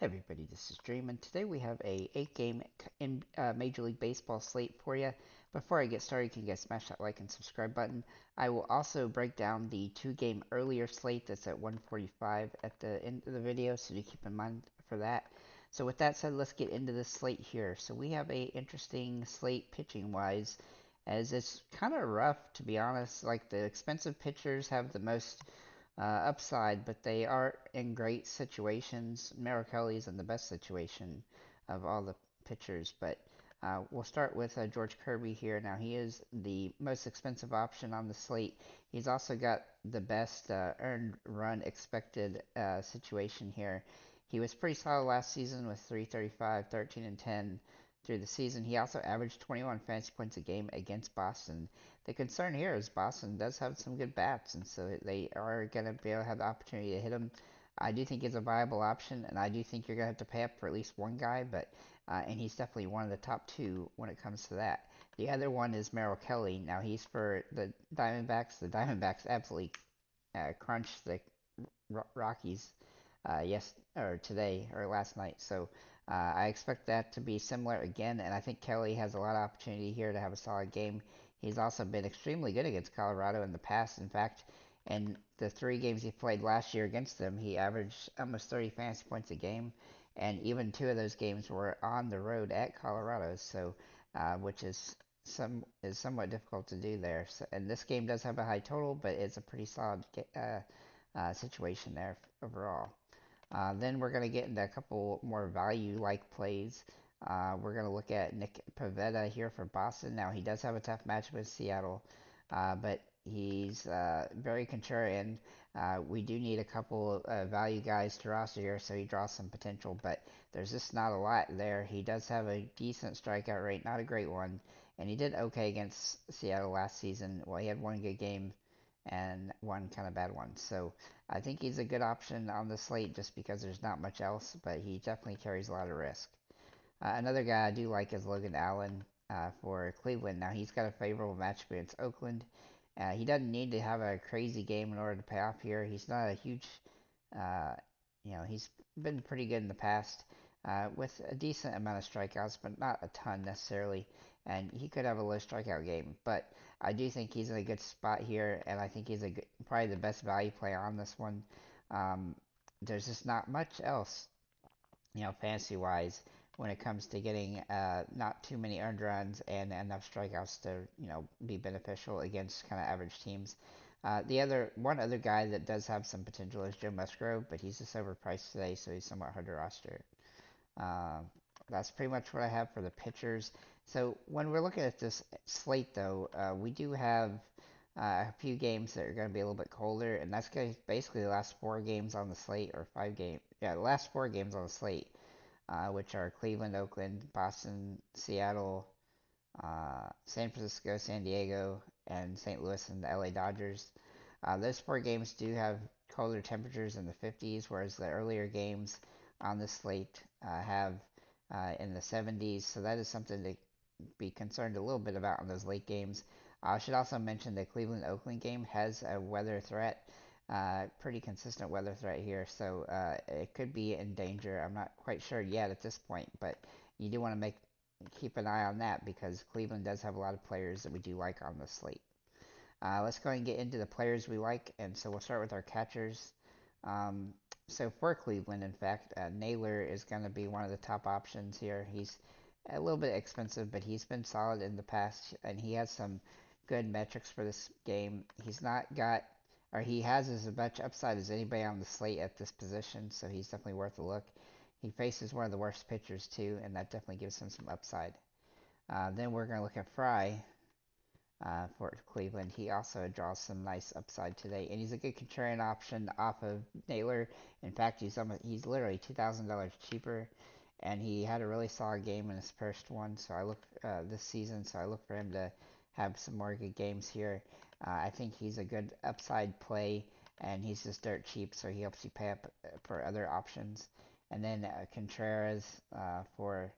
Hey everybody, this is Dream, and today we have a 8-game in Major League Baseball slate for you. Before I get started, you can guys smash that like and subscribe button. I will also break down the 2-game earlier slate that's at 1:45 at the end of the video, so do keep in mind for that. So with that said, let's get into the slate here. So we have a interesting slate pitching wise, as it's kind of rough to be honest. Like the expensive pitchers have the most upside, but they are in great situations. Kelly's in the best situation of all the pitchers, but we'll start with George Kirby here. Now, he is the most expensive option on the slate. He's also got the best earned run expected situation here. He was pretty solid last season with 335, 13, and 10 through the season. He also averaged 21 fantasy points a game against Boston. The concern here is Boston does have some good bats, and so they are going to be able to have the opportunity to hit him. I do think he's a viable option, and I do think you're going to have to pay up for at least one guy, but and he's definitely one of the top two when it comes to that. The other one is Merrill Kelly. Now he's for the Diamondbacks. The Diamondbacks absolutely crunched the Rockies yes or today or last night. So I expect that to be similar again, and I think Kelly has a lot of opportunity here to have a solid game. He's also been extremely good against Colorado in the past. In fact, in the 3 games he played last year against them, he averaged almost 30 fantasy points a game, and even 2 of those games were on the road at Colorado. So, which is somewhat difficult to do there. So, and this game does have a high total, but it's a pretty solid situation there overall. Then we're going to get into a couple more value-like plays. We're going to look at Nick Pivetta here for Boston. Now, he does have a tough matchup with Seattle, but he's very contrarian. We do need a couple value guys to roster here, so he draws some potential, but there's just not a lot there. He does have a decent strikeout rate, not a great one, and he did okay against Seattle last season. Well, he had one good game and one kind of bad one. So I think he's a good option on the slate just because there's not much else, but he definitely carries a lot of risk. Another guy I do like is Logan Allen for Cleveland. Now he's got a favorable matchup against Oakland. He doesn't need to have a crazy game in order to pay off here. He's not a huge, uh, he's been pretty good in the past with a decent amount of strikeouts, but not a ton necessarily. And he could have a low strikeout game, but I do think he's in a good spot here, and I think he's probably the best value play on this one. Um, there's just not much else, fantasy wise, when it comes to getting not too many earned runs and enough strikeouts to be beneficial against kind of average teams. The other one other guy that does have some potential is Joe Musgrove, but he's just overpriced today, so he's somewhat hard to roster. Um, that's pretty much what I have for the pitchers. So when we're looking at this slate, though, we do have a few games that are going to be a little bit colder, and that's basically the last 4 games on the slate, or 5 games. Yeah, the last 4 games on the slate, which are Cleveland, Oakland, Boston, Seattle, San Francisco, San Diego, and St. Louis and the LA Dodgers. Those 4 games do have colder temperatures in the 50s, whereas the earlier games on the slate have in the 70s. So that is something to be concerned a little bit about on those late games. I should also mention the Cleveland Oakland game has a weather threat, pretty consistent weather threat here, so it could be in danger. I'm not quite sure yet at this point, but you do want to keep an eye on that because Cleveland does have a lot of players that we do like on the slate. Let's go ahead and get into the players we like, and so we'll start with our catchers. Um, so for Cleveland, in fact, Naylor is going to be one of the top options here. He's a little bit expensive, but he's been solid in the past, and he has some good metrics for this game. He's not got, or he has as much upside as anybody on the slate at this position, so he's definitely worth a look. He faces one of the worst pitchers too, and that definitely gives him some upside. Then we're going to look at Fry for Cleveland. He also draws some nice upside today, and he's a good contrarian option off of Naylor. In fact, he's literally $2,000 cheaper, and he had a really solid game in his first one. So I look this season, so I look for him to have some more good games here. I think he's a good upside play, and he's just dirt cheap, so he helps you pay up for other options. And then Contreras for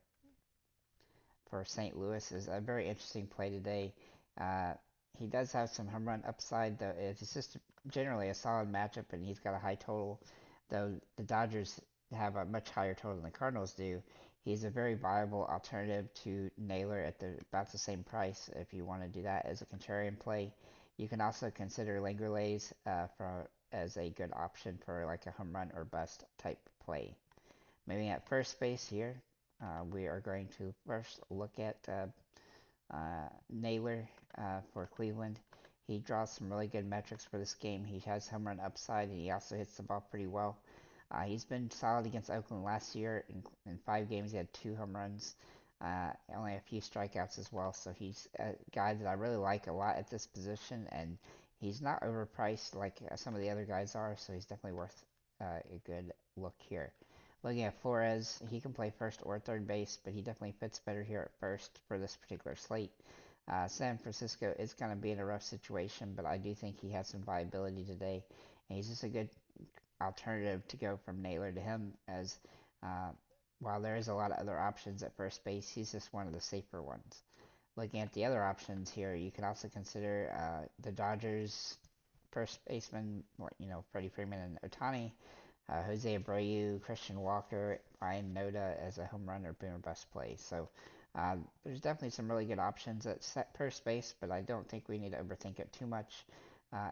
St. Louis is a very interesting play today. Uh, he does have some home run upside, though it's just generally a solid matchup, and he's got a high total. Though the Dodgers have a much higher total than the Cardinals do, he's a very viable alternative to Naylor at about the same price if you want to do that as a contrarian play. You can also consider Langerlays as a good option for like a home run or bust type play. Moving at first base here, we are going to first look at Naylor for Cleveland. He draws some really good metrics for this game. He has home run upside, and he also hits the ball pretty well. He's been solid against Oakland last year. In 5 games, he had 2 home runs, only a few strikeouts as well. So he's a guy that I really like a lot at this position, and he's not overpriced like some of the other guys are. So he's definitely worth a good look here. Looking at Flores, he can play first or third base, but he definitely fits better here at first for this particular slate. San Francisco is going to be in a rough situation, but I do think he has some viability today. And he's just a good alternative to go from Naylor to him, as uh, while there is a lot of other options at first base, he's just one of the safer ones. Looking at the other options here, you can also consider the Dodgers first baseman, Freddie Freeman and Ohtani, Jose Abreu, Christian Walker, Ryan Noda as a home run or boom or bust play. So there's definitely some really good options at first base, but I don't think we need to overthink it too much.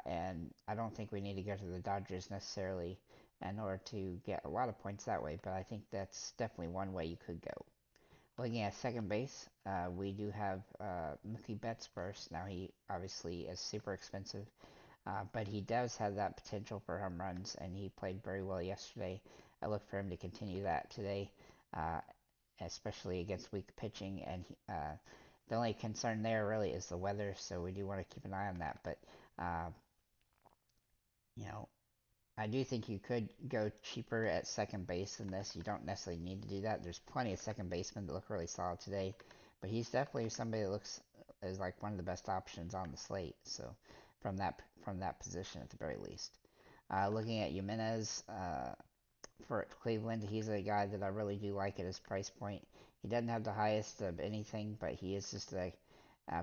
And I don't think we need to go to the Dodgers necessarily in order to get a lot of points that way, but I think that's definitely one way you could go. Looking at second base, we do have Mookie Betts first. Now, he obviously is super expensive, but he does have that potential for home runs, and he played very well yesterday. I look for him to continue that today, uh, especially against weak pitching. And the only concern there really is the weather, so we do want to keep an eye on that. But uh, you know, I do think you could go cheaper at second base than this. You don't necessarily need to do that. There's plenty of second basemen that look really solid today, but he's definitely somebody that looks as like one of the best options on the slate. So from that position at the very least. Looking at Jimenez for Cleveland, he's a guy that I really do like at his price point. He doesn't have the highest of anything, but he is just a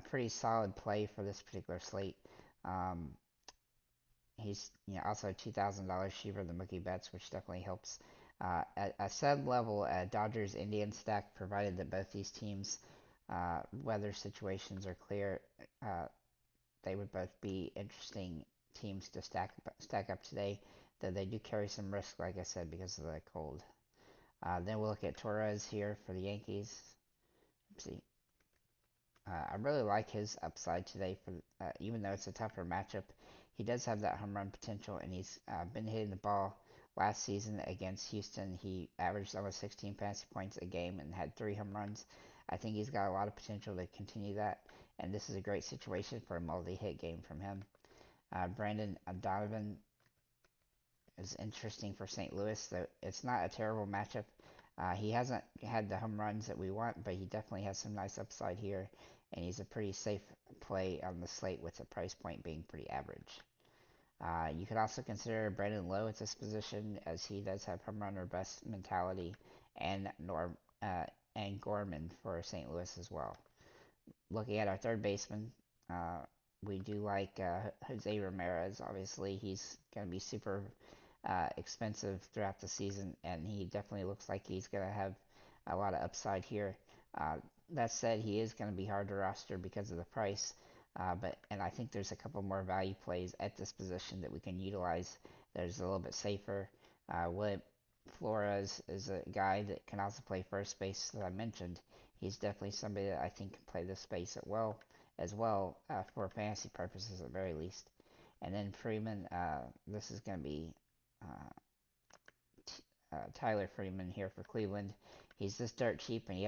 pretty solid play for this particular slate. Um, He's also $2,000 cheaper than Mookie Betts, which definitely helps. At a sub level, Dodgers Indian stack, provided that both these teams' weather situations are clear, uh, they would both be interesting teams to stack up today. Though they do carry some risk, like I said, because of the cold. Then we'll look at Torres here for the Yankees. Let's see. I really like his upside today. Even though it's a tougher matchup, he does have that home run potential, and he's been hitting the ball. Last season against Houston, he averaged almost 16 fantasy points a game and had 3 home runs. I think he's got a lot of potential to continue that, and this is a great situation for a multi-hit game from him. Brandon Donovan is interesting for St. Louis, so it's not a terrible matchup. He hasn't had the home runs that we want, but he definitely has some nice upside here, and he's a pretty safe play on the slate with the price point being pretty average. You could also consider Brandon Lowe at this position, as he does have home run or bust mentality, and and Gorman for St. Louis as well. Looking at our third baseman, uh, we do like Jose Ramirez. Obviously, he's going to be super expensive throughout the season, and he definitely looks like he's going to have a lot of upside here. Uh, that said, he is going to be hard to roster because of the price, and I think there's a couple more value plays at this position that we can utilize that is a little bit safer. William Flores is a guy that can also play first base that I mentioned. He's definitely somebody that I think can play this space as well for fantasy purposes at very least. And then Freeman, this is going to be uh, Tyler Freeman here for Cleveland. He's just dirt cheap, and he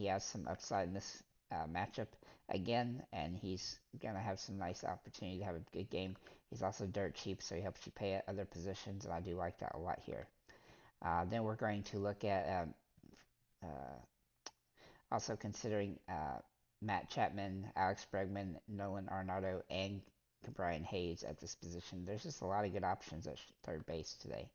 has some upside in this matchup again, and he's gonna have some nice opportunity to have a good game. He's also dirt cheap, so he helps you pay at other positions, and I do like that a lot here. Then we're going to look at uh, also considering Matt Chapman, Alex Bregman, Nolan Arenado, and Brian Hayes at this position. There's just a lot of good options at third base today.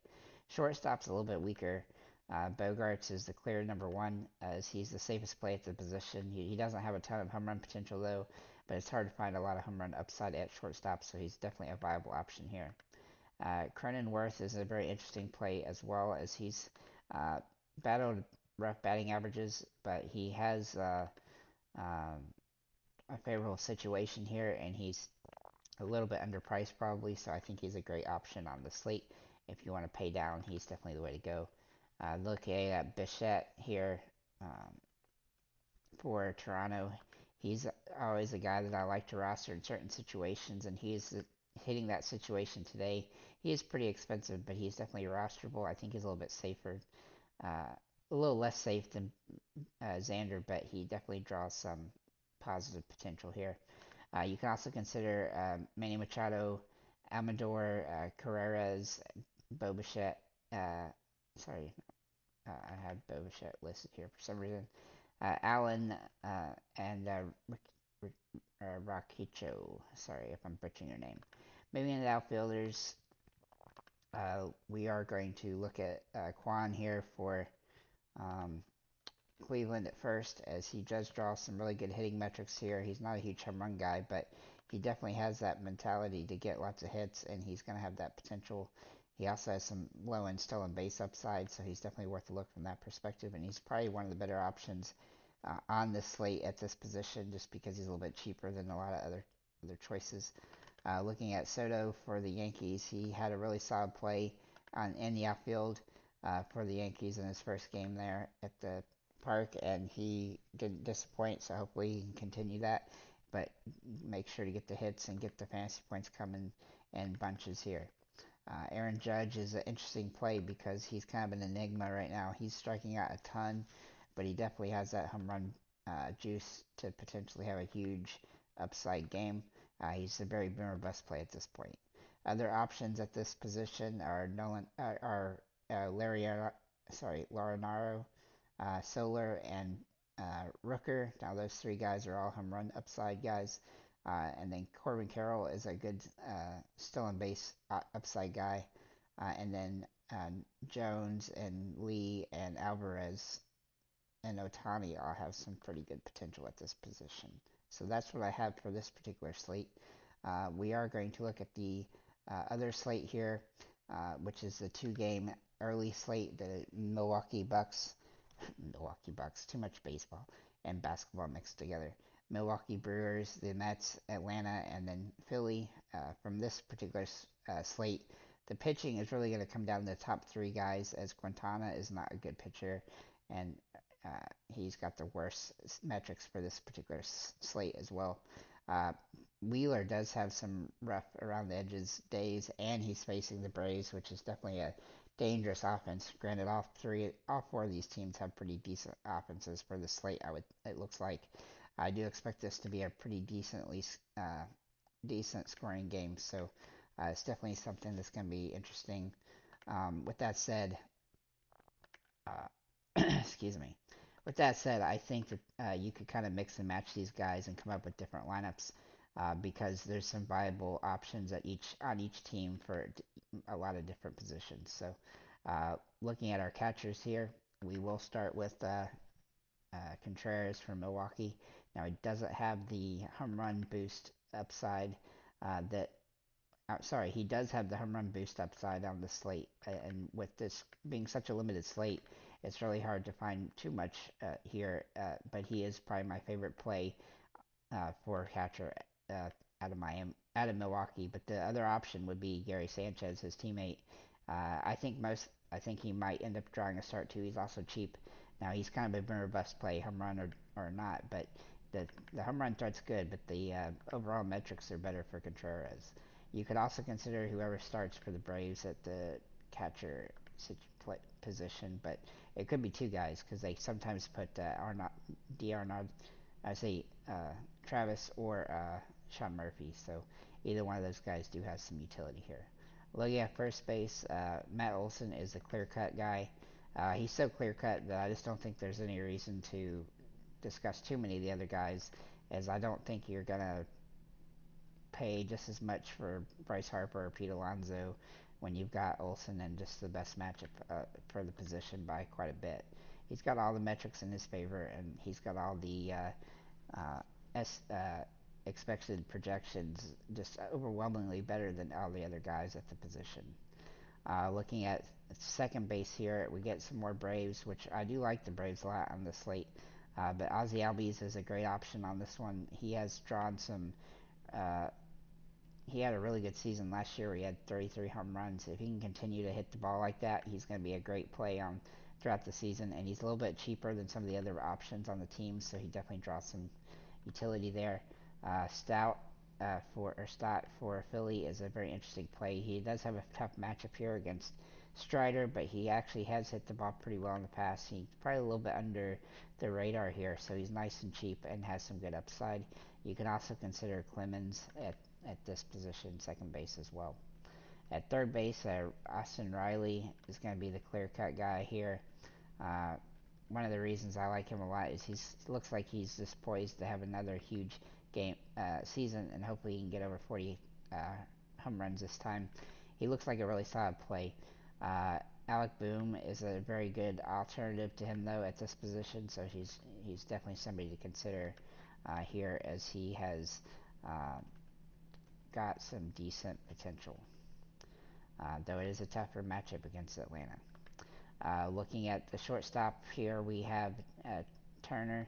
Shortstop's a little bit weaker. Bogarts is the clear number one, as he's the safest play at the position. He doesn't have a ton of home run potential, though, but it's hard to find a lot of home run upside at shortstop, so he's definitely a viable option here. Cronenworth is a very interesting play as well, as he's uh, battled rough batting averages, but he has um, a favorable situation here, and he's a little bit underpriced probably, so I think he's a great option on the slate. If you want to pay down, he's definitely the way to go. Looking at Bichette here um, for Toronto, he's always a guy that I like to roster in certain situations, and he's hitting that situation today. He is pretty expensive, but he's definitely rosterable. I think he's a little bit safer, a little less safe than Xander, but he definitely draws some positive potential here. You can also consider Manny Machado, Amador, Carreras, Bobichette. Sorry, I had Bobichette listed here for some reason. Allen and Rakicho. Sorry if I'm butchering your name. Maybe in the outfielders, we are going to look at Quan here for um, Cleveland at first, as he does draw some really good hitting metrics here. He's not a huge home run guy, but he definitely has that mentality to get lots of hits, and he's going to have that potential. He also has some low and stolen base upside, so he's definitely worth a look from that perspective, and he's probably one of the better options on this slate at this position, just because he's a little bit cheaper than a lot of other choices. Looking at Soto for the Yankees, he had a really solid play in the outfield for the Yankees in his first game there at the park, and he didn't disappoint, so hopefully he can continue that. But make sure to get the hits and get the fantasy points coming in bunches here. Aaron Judge is an interesting play because he's kind of an enigma right now. He's striking out a ton, but he definitely has that home run juice to potentially have a huge upside game. He's a very boomer bust play at this point. Other options at this position are Nolan, Larinaro, Solar, and Rooker. Now those three guys are all home run upside guys. And then Corbin Carroll is a good still in base upside guy. And then Jones and Lee and Alvarez and Otani all have some pretty good potential at this position. So that's what I have for this particular slate. We are going to look at the other slate here, which is the two-game early slate, the Milwaukee Bucks, too much baseball and basketball mixed together. Milwaukee Brewers, the Mets, Atlanta, and then Philly. From this particular slate, the pitching is really going to come down to the top three guys, as Quintana is not a good pitcher, and he's got the worst metrics for this particular slate as well. Uh, Wheeler does have some rough around the edges days, and he's facing the Braves, which is definitely a dangerous offense. Granted, all four of these teams have pretty decent offenses for the slate. It looks like. I do expect this to be a pretty decent scoring game, so it's definitely something that's going to be interesting. With that said, excuse me. With that said, I think that you could kind of mix and match these guys and come up with different lineups because there's some viable options on each team for a lot of different positions. So, looking at our catchers here, we will start with Contreras from Milwaukee. Now he doesn't have the home run boost upside that sorry, he does have the home run boost upside on the slate, and with this being such a limited slate, it's really hard to find too much here. But he is probably my favorite play for catcher out of Milwaukee. But the other option would be Gary Sanchez, his teammate. I think he might end up drawing a start too. He's also cheap. Now he's kind of a boomer bust play, home run or not, but the home run start's good, but the overall metrics are better for Contreras. You could also consider whoever starts for the Braves at the catcher position, but it could be two guys because they sometimes put Arnaud, I say Travis or Sean Murphy. So either one of those guys do have some utility here. Looking at first base, Matt Olson is a clear-cut guy. He's so clear-cut that I just don't think there's any reason to discuss too many of the other guys, as I don't think you're gonna pay just as much for Bryce Harper or Pete Alonso when you've got Olson and just the best matchup for the position by quite a bit. He's got all the metrics in his favor, and he's got all the uh, S, uh, expected projections just overwhelmingly better than all the other guys at the position. Looking at second base here, we get some more Braves, which I do like the Braves a lot on the slate. But Ozzy Albies is a great option on this one. He has drawn some. Uh, he had a really good season last year where he had 33 home runs. If he can continue to hit the ball like that, he's going to be a great play on throughout the season. And he's a little bit cheaper than some of the other options on the team, so he definitely draws some utility there. Stott for Philly is a very interesting play. He does have a tough matchup here against Strider, but he actually has hit the ball pretty well in the past. He's probably a little bit under the radar here, so he's nice and cheap and has some good upside. You can also consider Clemens at this position, second base as well. At third base, Austin Riley is going to be the clear-cut guy here. Uh, One of the reasons I like him a lot is he looks like he's just poised to have another huge game season, and hopefully he can get over 40 uh, home runs this time. He looks like a really solid play. Uh, Alec Boom is a very good alternative to him though at this position, so he's definitely somebody to consider here as he has uh, got some decent potential. Though it is a tougher matchup against Atlanta. Looking at the shortstop here, we have uh, Turner.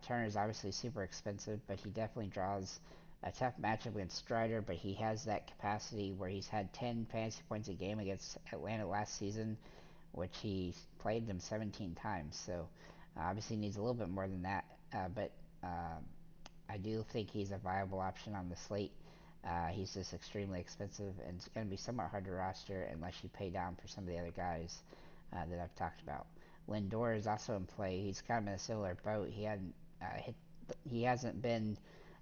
Turner is obviously super expensive, but he definitely draws a tough matchup against Strider, but he has that capacity where he's had 10 fantasy points a game against Atlanta last season, which he played them 17 times. So obviously needs a little bit more than that, but I do think he's a viable option on the slate. He's just extremely expensive, and it's going to be somewhat hard to roster unless you pay down for some of the other guys that I've talked about. Lindor is also in play. He's kind of in a similar boat. He hasn't been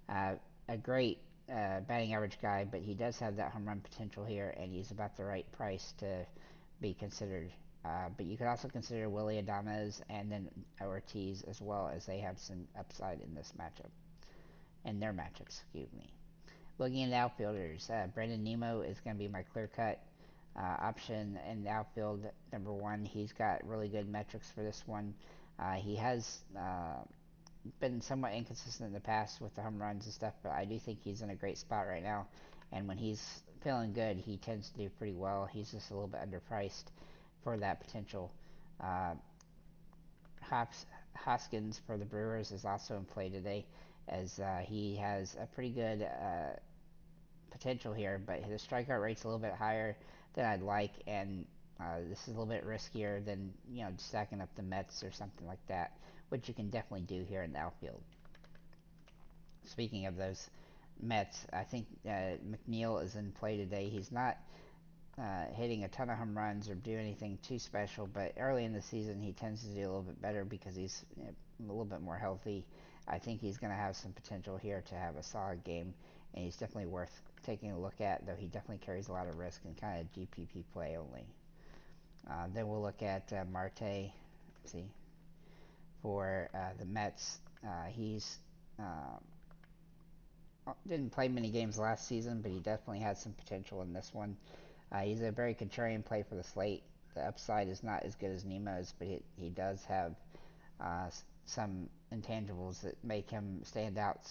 uh, a great batting average guy, but he does have that home run potential here, and he's about the right price to be considered. But you could also consider Willie Adames and then Ortiz as well, as they have some upside in this matchup, in their matchups, excuse me. Looking at outfielders, Brandon Nemo is going to be my clear cut option in the outfield. Number one, he's got really good metrics for this one. He has been somewhat inconsistent in the past with the home runs and stuff, but I do think he's in a great spot right now. And when he's feeling good, he tends to do pretty well. He's just a little bit underpriced for that potential. Uh, Hoskins for the Brewers is also in play today, as he has a pretty good potential here, but his strikeout rate's a little bit higher than I'd like, and this is a little bit riskier than stacking up the Mets or something like that, which you can definitely do here in the outfield. Speaking of those Mets, I think McNeil is in play today. He's not hitting a ton of home runs or do anything too special, but early in the season he tends to do a little bit better because he's a little bit more healthy. I think he's going to have some potential here to have a solid game, and he's definitely worth taking a look at, though he definitely carries a lot of risk and kind of GPP play only. Then we'll look at Marte. Let's see, for the Mets. He's didn't play many games last season, but he definitely has some potential in this one. He's a very contrarian play for the slate. The upside is not as good as Nemo's, but he does have some intangibles that make him stand out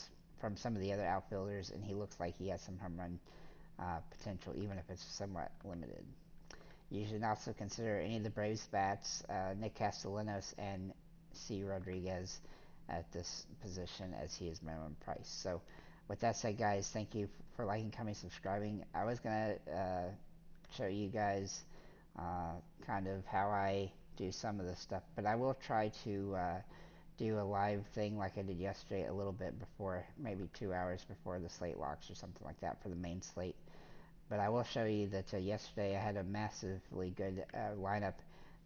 from some of the other outfielders, and he looks like he has some home run potential, even if it's somewhat limited. You should also consider any of the Braves bats, Nick Castellanos and C. Rodriguez at this position, as he is minimum price. So with that said, guys, thank you for liking, commenting, subscribing. I was going to show you guys kind of how I do some of this stuff, but I will try to do a live thing like I did yesterday a little bit before, maybe 2 hours before the slate locks or something like that for the main slate. But I will show you that yesterday I had a massively good lineup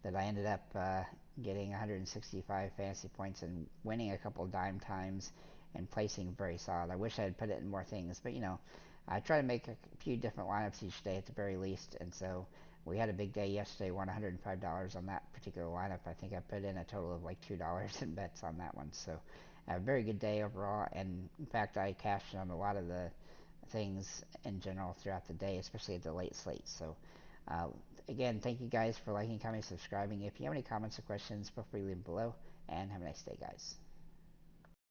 that I ended up getting 165 fantasy points and winning a couple dime times and placing very solid. I wish I had put it in more things, but I try to make a few different lineups each day at the very least, and so we had a big day yesterday, won $105 on that particular lineup. I think I put in a total of like $2 in bets on that one, so a very good day overall, and in fact I cashed on a lot of the things in general throughout the day, especially at the late slate. So uh, again, thank you guys for liking, commenting, subscribing. If you have any comments or questions, feel free to leave them below, and have a nice day, guys.